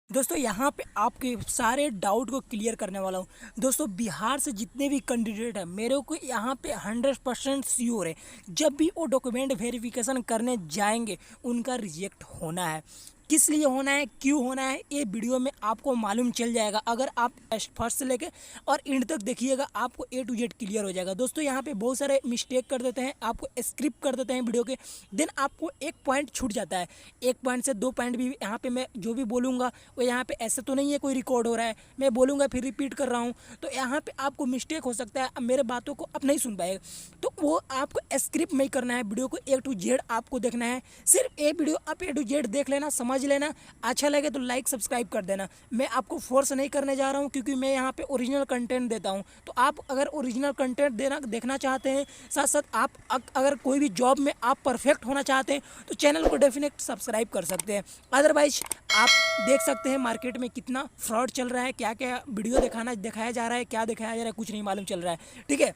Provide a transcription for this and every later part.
दोस्तों यहाँ पे आपके सारे डाउट को क्लियर करने वाला हूँ। दोस्तों बिहार से जितने भी कैंडिडेट हैं मेरे को यहाँ पे 100% श्योर है, जब भी वो डॉक्यूमेंट वेरिफिकेशन करने जाएंगे उनका रिजेक्ट होना है। किस लिए होना है, क्यों होना है, ये वीडियो में आपको मालूम चल जाएगा। अगर आप फर्स्ट से लेके और एंड तक देखिएगा आपको A to Z क्लियर हो जाएगा। दोस्तों यहाँ पे बहुत सारे मिस्टेक कर देते हैं, आपको स्क्रिप्ट कर देते हैं वीडियो के, देन आपको एक पॉइंट छूट जाता है। एक पॉइंट से दो पॉइंट भी यहाँ पे मैं जो भी बोलूँगा वो यहाँ पे ऐसे तो नहीं है कोई रिकॉर्ड हो रहा है, मैं बोलूँगा फिर रिपीट कर रहा हूँ, तो यहाँ पे आपको मिस्टेक हो सकता है। अब मेरे बातों को अब नहीं सुन पाएगा, तो वो आपको स्क्रिप्ट नहीं करना है, वीडियो को A to Z आपको देखना है। सिर्फ ये वीडियो आप A to Z देख लेना, समझ लेना, अच्छा लगे तो लाइक सब्सक्राइब कर देना। मैं आपको फोर्स नहीं करने जा रहा हूँ क्योंकि मैं यहाँ पे ओरिजिनल कंटेंट देता हूँ। तो आप अगर ओरिजिनल कंटेंट देखना चाहते हैं, साथ साथ आप अगर कोई भी जॉब में आप परफेक्ट होना चाहते हैं तो चैनल को डेफिनेट सब्सक्राइब कर सकते हैं। अदरवाइज आप देख सकते हैं मार्केट में कितना फ्रॉड चल रहा है, क्या क्या वीडियो दिखाया जा रहा है, क्या दिखाया जा रहा है कुछ नहीं मालूम चल रहा है। ठीक है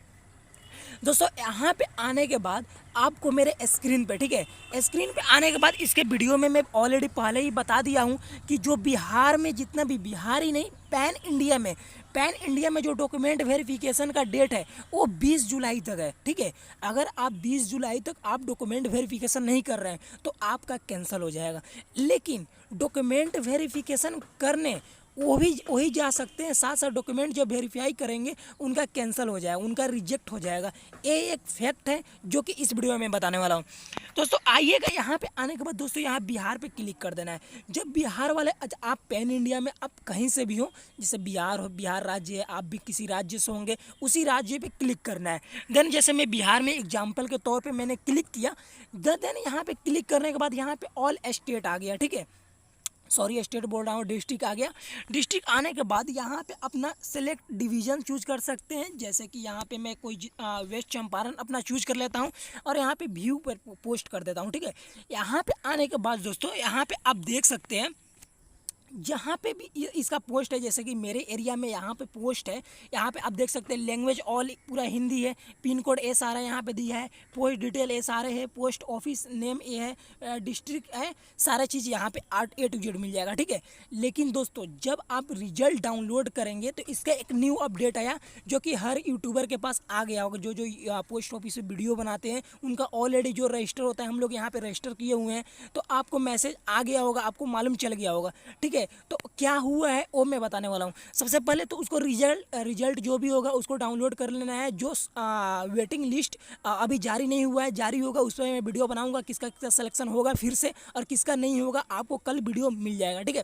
दोस्तों, यहाँ पे आने के बाद आपको मेरे स्क्रीन पे, ठीक है, स्क्रीन पे आने के बाद इसके वीडियो में मैं ऑलरेडी पहले ही बता दिया हूँ कि जो बिहार में जितना भी, बिहार ही नहीं पैन इंडिया में जो डॉक्यूमेंट वेरिफिकेशन का डेट है वो 20 जुलाई तक है। ठीक है, अगर आप 20 जुलाई तक आप डॉक्यूमेंट वेरिफिकेशन नहीं कर रहे हैं तो आपका कैंसिल हो जाएगा। लेकिन डॉक्यूमेंट वेरिफिकेशन करने वही जा सकते हैं, साथ साथ डॉक्यूमेंट जब वेरीफाई करेंगे उनका कैंसिल हो जाएगा, उनका रिजेक्ट हो जाएगा। ये एक फैक्ट है जो कि इस वीडियो में मैं बताने वाला हूँ। दोस्तों आइएगा, यहाँ पे आने के बाद दोस्तों यहाँ बिहार पे क्लिक कर देना है। जब बिहार वाले, आप पैन इंडिया में आप कहीं से भी हो, जैसे बिहार हो, बिहार राज्य है, आप भी किसी राज्य से होंगे, उसी राज्य पे क्लिक करना है। देन जैसे मैं बिहार में एग्जाम्पल के तौर पर मैंने क्लिक किया, देन यहाँ पे क्लिक करने के बाद यहाँ पे ऑल स्टेट आ गया। ठीक है, सॉरी स्टेट बोल रहा हूँ, डिस्ट्रिक्ट आ गया। डिस्ट्रिक्ट आने के बाद यहाँ पे अपना सेलेक्ट डिवीज़न चूज कर सकते हैं, जैसे कि यहाँ पे मैं कोई वेस्ट चंपारण अपना चूज कर लेता हूँ और यहाँ पे व्यू पर पोस्ट कर देता हूँ। ठीक है, यहाँ पे आने के बाद दोस्तों यहाँ पे आप देख सकते हैं जहाँ पे भी इसका पोस्ट है, जैसे कि मेरे एरिया में यहाँ पे पोस्ट है, यहाँ पे आप देख सकते हैं लैंग्वेज ऑल पूरा हिंदी है, पिन कोड ए सारा यहाँ पे दिया है, पोस्ट डिटेल ए सारे है, पोस्ट ऑफिस नेम ए है, डिस्ट्रिक्ट है, सारा चीज़ यहाँ पे A to Z मिल जाएगा। ठीक है, लेकिन दोस्तों जब आप रिजल्ट डाउनलोड करेंगे तो इसका एक न्यू अपडेट आया जो कि हर यूट्यूबर के पास आ गया होगा। जो जो पोस्ट ऑफिस से वीडियो बनाते हैं उनका ऑलरेडी जो रजिस्टर होता है, हम लोग यहाँ पे रजिस्टर किए हुए हैं, तो आपको मैसेज आ गया होगा, आपको मालूम चल गया होगा। ठीक है, तो क्या हुआ है वो मैं बताने वाला हूँ। सबसे पहले तो उसको रिजल्ट जो भी होगा उसको डाउनलोड कर लेना है। जो वेटिंग लिस्ट अभी जारी नहीं हुआ है, जारी होगा उस पर मैं वीडियो बनाऊंगा, किसका किसका सिलेक्शन होगा फिर से और किसका नहीं होगा, आपको कल वीडियो मिल जाएगा। ठीक है,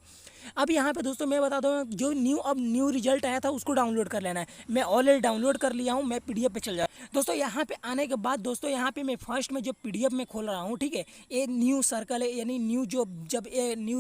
अब यहाँ पे दोस्तों मैं बता दूँ, जो न्यू रिजल्ट आया था उसको डाउनलोड कर लेना है। मैं ऑलरेडी डाउनलोड कर लिया हूँ, मैं PDF पे चल जाऊँ। दोस्तों यहाँ पे आने के बाद दोस्तों यहाँ पे मैं फर्स्ट में जो PDF में खोल रहा हूँ, ठीक है, ये न्यू सर्कल है, यानी न्यू जो जब ये न्यू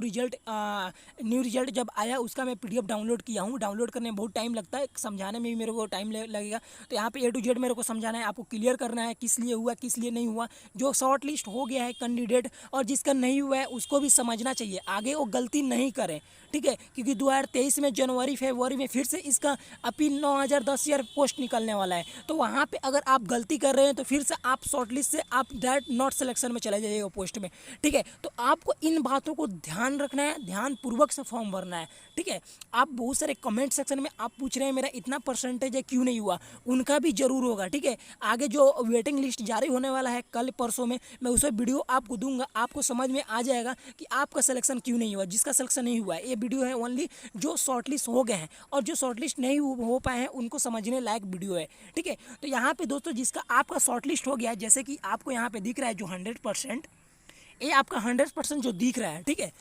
रिजल्ट जब आया उसका मैं PDF डाउनलोड किया हूँ। डाउनलोड करने में बहुत टाइम लगता है, समझाने में भी मेरे को टाइम लगेगा। तो यहाँ पे A to Z मेरे को समझाना है, आपको क्लियर करना है किस लिए हुआ किस लिए नहीं हुआ। जो शॉर्ट लिस्ट हो गया है कैंडिडेट और जिसका नहीं हुआ है उसको भी समझना चाहिए, आगे वो गलती नहीं करें। ठीक है, क्योंकि 2023 में जनवरी फरवरी में फिर से इसका अपील 9,000 10,000 पोस्ट निकलने वाला है। तो वहाँ पे अगर आप गलती कर रहे हैं तो फिर से आप शॉर्ट लिस्ट से आप डायरेक्ट नॉट सिलेक्शन में चले जाइएगा पोस्ट में। ठीक है, तो आपको इन बातों को ध्यान रखना है, ध्यानपूर्वक से फॉर्म भरना है। ठीक है, आप बहुत सारे कमेंट सेक्शन में आप पूछ रहे हैं मेरा इतना परसेंटेज है क्यों नहीं हुआ, उनका भी जरूर होगा। ठीक है, आगे जो वेटिंग लिस्ट जारी होने वाला है कल परसों में, मैं उसे वीडियो आपको दूंगा, आपको समझ में आ जाएगा कि आपका सिलेक्शन क्यों नहीं हुआ। जिसका सिलेक्शन नहीं हुआ है, ये वीडियो है ओनली जो शॉर्टलिस्ट हो गए हैं, और जो शॉर्टलिस्ट नहीं हो पाए हैं उनको समझने लायक वीडियो है। ठीक है, तो यहाँ पे दोस्तों जिसका आपका शॉर्टलिस्ट हो गया है, जैसे कि आपको यहाँ पे दिख रहा है जो 100%, ये आपका 100% जो दिख रहा है। ठीक है,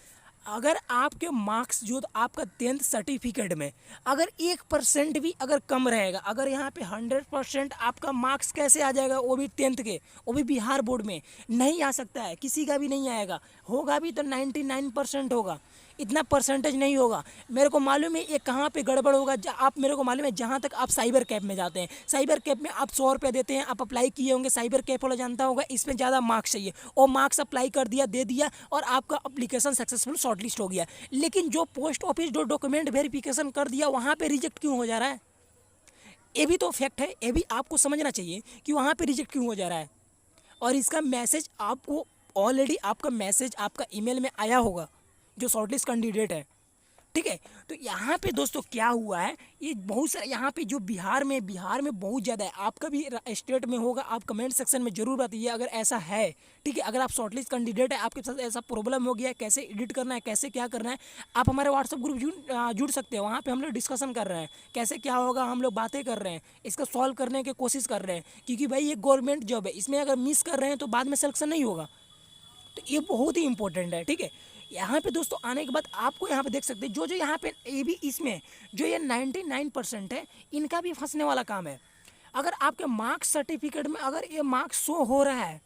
अगर आपके मार्क्स जो आपका 10th सर्टिफिकेट में अगर 1% भी अगर कम रहेगा, अगर यहाँ पे 100% आपका मार्क्स कैसे आ जाएगा, वो भी 10th के, वो भी बिहार बोर्ड में नहीं आ सकता है, किसी का भी नहीं आएगा, होगा भी तो 99% होगा, इतना परसेंटेज नहीं होगा। मेरे को मालूम है ये कहाँ पे गड़बड़ होगा, आप मेरे को मालूम है जहाँ तक आप साइबर कैफ में जाते हैं, साइबर कैफ में आप 100 रुपये देते हैं, आप अप्लाई किए होंगे, साइबर कैफ वाला जानता होगा इसमें ज़्यादा मार्क्स चाहिए, और मार्क्स अप्लाई कर दिया, दे दिया और आपका अप्लीकेशन सक्सेसफुल शॉर्टलिस्ट हो गया। लेकिन जो पोस्ट ऑफिस जो डॉक्यूमेंट वेरिफिकेशन कर दिया वहाँ पर रिजेक्ट क्यों हो जा रहा है, ये भी तो फैक्ट है, ये भी आपको समझना चाहिए कि वहाँ पर रिजेक्ट क्यों हो जा रहा है। और इसका मैसेज आपको ऑलरेडी, आपका मैसेज आपका ईमेल में आया होगा जो शॉर्टलिस्ट कैंडिडेट है। ठीक है। तो यहाँ पे दोस्तों क्या हुआ है, ये बहुत सारा यहाँ पे जो बिहार में बहुत ज़्यादा है। आपका भी स्टेट में होगा, आप कमेंट सेक्शन में जरूर बताइए अगर ऐसा है। ठीक है, अगर आप शॉर्टलिस्ट कैंडिडेट है, आपके साथ ऐसा प्रॉब्लम हो गया है, कैसे एडिट करना है, कैसे क्या करना है, आप हमारे व्हाट्सअप ग्रुप जुड़ सकते हैं। वहाँ पे हम लोग डिस्कशन कर रहे हैं कैसे क्या होगा, हम लोग बातें कर रहे हैं, इसका सॉल्व करने की कोशिश कर रहे हैं। क्योंकि भाई ये गवर्नमेंट जॉब है, इसमें अगर मिस कर रहे हैं तो बाद में सिलेक्शन नहीं होगा। तो ये बहुत ही इंपॉर्टेंट है। ठीक है, यहाँ पे दोस्तों आने के बाद आपको यहाँ पे देख सकते हैं जो जो यहाँ पे ये भी इसमें जो ये 99% है, इनका भी फंसने वाला काम है। अगर आपके मार्क्स सर्टिफिकेट में अगर ये मार्क्स शो हो रहा है,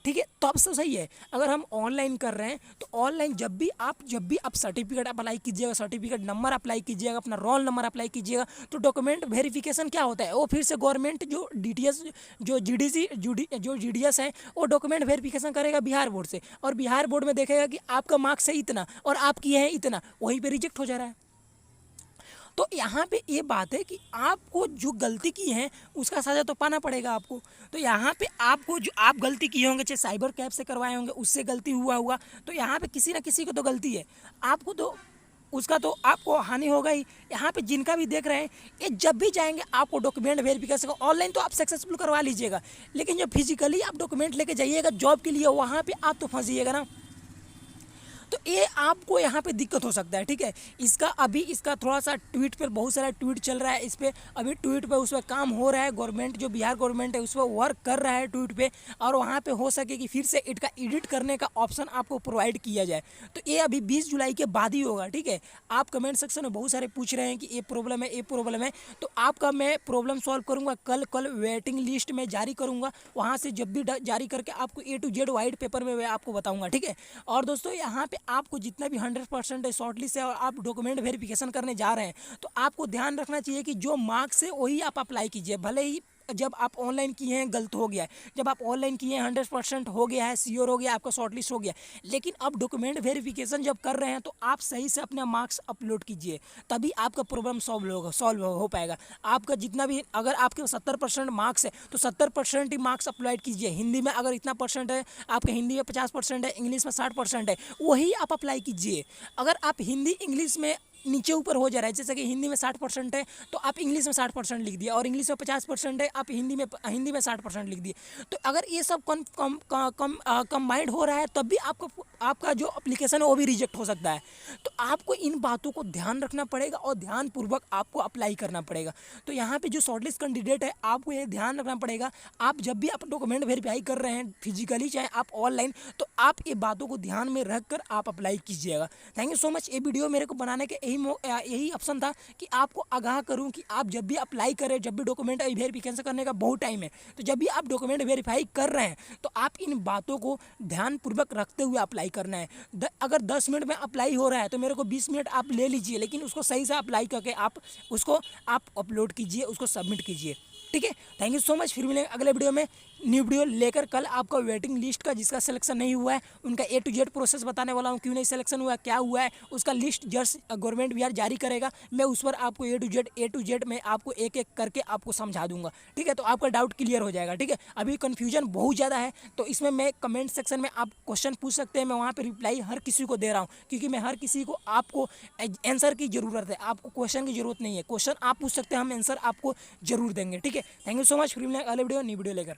ठीक है, तो अब से सही है। अगर हम ऑनलाइन कर रहे हैं तो ऑनलाइन जब भी आप सर्टिफिकेट अप्लाई कीजिएगा, सर्टिफिकेट नंबर अप्लाई कीजिएगा, अपना रोल नंबर अप्लाई कीजिएगा, तो डॉक्यूमेंट वेरिफिकेशन क्या होता है, वो फिर से गवर्नमेंट जो डीटीएस जो जीडीएस है वो डॉक्यूमेंट वेरिफिकेशन करेगा बिहार बोर्ड से, और बिहार बोर्ड में देखेगा कि आपका मार्क्स है इतना और आप किए हैं इतना, वहीं पर रिजेक्ट हो जा रहा है। तो यहाँ पे ये बात है कि आपको जो गलती की है उसका सज़ा तो पाना पड़ेगा आपको। तो यहाँ पे आपको जो आप गलती किए होंगे, चाहे साइबर कैब से करवाए होंगे, उससे गलती हुआ, तो यहाँ पे किसी ना किसी को तो गलती है, आपको तो उसका तो आपको हानि होगा ही। यहाँ पे जिनका भी देख रहे हैं, ये जब भी जाएंगे आपको डॉक्यूमेंट वेरिफिकेशन, ऑनलाइन तो आप सक्सेसफुल करवा लीजिएगा, लेकिन जब फिजिकली आप डॉक्यूमेंट लेके जाइएगा जॉब के लिए, वहाँ पर आप तो फंसिएगा ना। तो ये आपको यहाँ पे दिक्कत हो सकता है। ठीक है, इसका थोड़ा सा ट्वीट पर बहुत सारा ट्वीट चल रहा है, इस पर अभी ट्वीट पे उस पर काम हो रहा है। गवर्नमेंट जो बिहार गवर्नमेंट है उस पर वर्क कर रहा है ट्वीट पे, और वहाँ पे हो सके कि फिर से इसका एडिट करने का ऑप्शन आपको प्रोवाइड किया जाए। तो ये अभी 20 जुलाई के बाद ही होगा। ठीक है, आप कमेंट सेक्शन में बहुत सारे पूछ रहे हैं कि ये प्रॉब्लम है, तो आपका मैं प्रॉब्लम सॉल्व करूँगा। कल वेटिंग लिस्ट में जारी करूँगा, वहाँ से जब भी जारी करके आपको A to Z white paper में मैं आपको बताऊँगा। ठीक है, और दोस्तों यहाँ पे आपको जितना भी 100% है शॉर्टलिस्ट है और आप डॉक्यूमेंट वेरिफिकेशन करने जा रहे हैं, तो आपको ध्यान रखना चाहिए कि जो मार्क्स है वही आप अप्लाई कीजिए। भले ही जब आप ऑनलाइन किए हैं गलत हो गया है, जब आप ऑनलाइन किए हैं 100% हो गया है, श्योर हो गया, आपका शॉर्टलिस्ट हो गया, लेकिन अब डॉक्यूमेंट वेरिफिकेशन जब कर रहे हैं तो आप सही से अपने मार्क्स अपलोड कीजिए, तभी आपका प्रॉब्लम सॉल्व हो पाएगा। आपका जितना भी, अगर आपके 70% मार्क्स है तो 70% ही मार्क्स अपलोड कीजिए। हिंदी में अगर इतना परसेंट है, आपके हिंदी में 50% है, इंग्लिश में 60% है, वही आप अप्लाई कीजिए। अगर आप हिंदी इंग्लिश में नीचे ऊपर हो जा रहा है, जैसे कि हिंदी में 60% है तो आप इंग्लिश में 60% लिख दिए, और इंग्लिश में 50% है आप हिंदी में 60% लिख दिए। तो अगर ये सब कंबाइंड हो रहा है तब भी आपका जो एप्लीकेशन है वो भी रिजेक्ट हो सकता है। तो आपको इन बातों को ध्यान रखना पड़ेगा और ध्यानपूर्वक आपको अप्लाई करना पड़ेगा। तो यहाँ पे जो शॉर्टलिस्ट कैंडिडेट है, आपको ये ध्यान रखना पड़ेगा, आप जब भी आप डॉक्यूमेंट वेरीफाई कर रहे हैं फिजिकली चाहे आप ऑनलाइन, तो आप ये बातों को ध्यान में रख कर आप अप्लाई कीजिएगा। Thank you so much. ये वीडियो मेरे को बनाने के यही ऑप्शन था कि आपको आगाह करूं कि आप जब भी अप्लाई करें, जब भी डॉक्यूमेंट वेरिफिकेशन करने का बहुत टाइम है, तो जब भी आप डॉक्यूमेंट वेरीफाई कर रहे हैं तो आप इन बातों को ध्यानपूर्वक रखते हुए अप्लाई करना है। अगर 10 मिनट में अप्लाई हो रहा है तो मेरे को 20 मिनट आप ले लीजिए, लेकिन उसको सही से अप्लाई करके आप अपलोड कीजिए, उसको सबमिट कीजिए। ठीक है, थैंक यू सो मच। फिर मिलेंगे अगले वीडियो में, न्यू वीडियो लेकर। कल आपका वेटिंग लिस्ट का जिसका सिलेक्शन नहीं हुआ है उनका A to Z प्रोसेस बताने वाला हूँ, क्यों नहीं सिलेक्शन हुआ, क्या हुआ है, उसका लिस्ट जस्ट गवर्नमेंट बिहार जारी करेगा। मैं उस पर आपको A to Z में आपको एक एक करके आपको समझा दूंगा। ठीक है, तो आपका डाउट क्लियर हो जाएगा। ठीक है, अभी कन्फ्यूजन बहुत ज़्यादा है, तो इसमें मैं कमेंट सेक्शन में आप क्वेश्चन पूछ सकते हैं, मैं वहाँ पर रिप्लाई हर किसी को दे रहा हूँ, क्योंकि मैं हर किसी को आपको आंसर की ज़रूरत है, आपको क्वेश्चन की ज़रूरत नहीं है। क्वेश्चन आप पूछ सकते हैं, हम आंसर आपको जरूर देंगे। ठीक है, थैंक यू सो मच। फिर मिलेंगे अगले वीडियो, न्यू वीडियो लेकर।